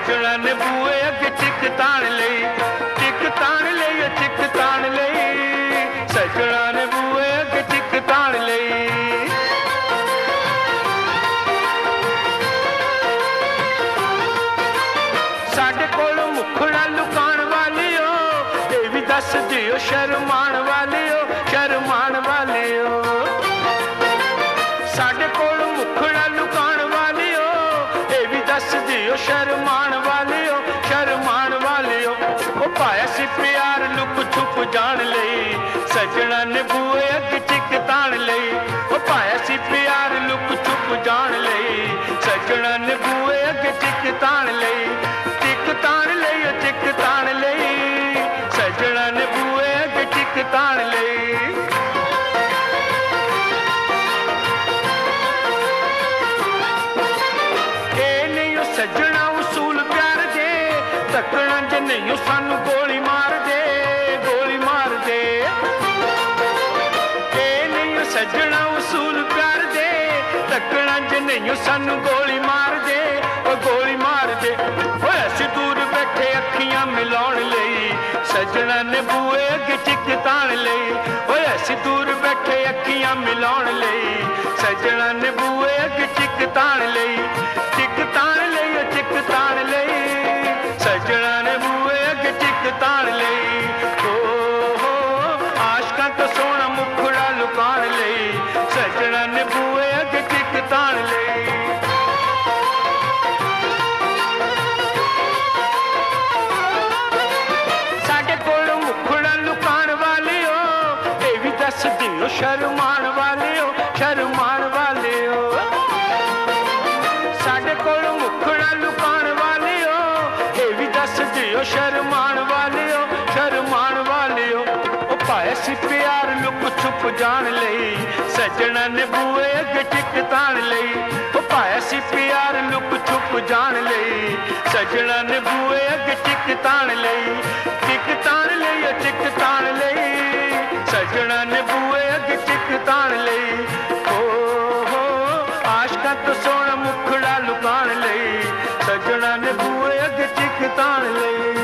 सजना ने बूए अगे टिक ताण लई, टिक ताण लई, टिक ताण लई, सजना ने बूए अगे टिक ताण लई। साडे कोल मुखड़ा लुकाण वालियो, ये भी दस दियो शर्माण वालियो, शर्माण वालियो। साडे कोल मुखड़ा लुकाण वालियो, ये भी दस दियो शर्माण वालियो, शर्माण वालियो। ओ पाया सी प्यार लुक छुप जान लई, सजना ने बूए अगे टिक ताण लई। ओ पाया सी प्यार लुक छुप जान लई, सजना ने बूए अगे टिक ताण लई, टिक ताण लई, टिक ताण लई, सजना ने बूए अगे टिक ताण लई। सजना उसूल प्यार दे, तकना ज नहीं सानू गोली मार दे, गोली मार दे। ए नहीं सजना उसूल प्यार दे, तकना ज नहीं सानू गोली मार दे, ओ गोली मार दे। ओ ऐसी दूर बैठे अखियां मिलाउण लई, सजना ने बूए अगे टिक ताण लई। ओ ऐसी दूर बैठे अखियां मिलाउण लई, सजना ने बूए अगे टिक ताण लई, टिक ताण लई, टिक ताण लई, सजना ने बूए अगे टिक ताण लई। हो आशकां तो सोहना मुखड़ा लुकाण लई, सजना ने बूए अगे टिक ताण लई। साडे कोल मुखड़ा लुकाण वालियो, ये भी दस दियो शर्माण वालियो, शर्माण वालियो। साडे कोल मुखड़ा लुकाण वालियो, ये भी दस दियो शर्माण वालियो, शर्माण वालियो। ओ पाया सी प्यार लुक छुप जान लई, सजना ने बूए अगे टिक ताण लई। ओ पाया सी प्यार लुक छुप जान लई, सजना ने बूए अगे टिक ताण लई, टिक ताण लई, टिक ताण लई, सजना ने बूए अगे टिक ताण लई। हो आशकां तो सोहना मुखड़ा लुकाण लई, सजना ने बूए अगे टिक ताण लई।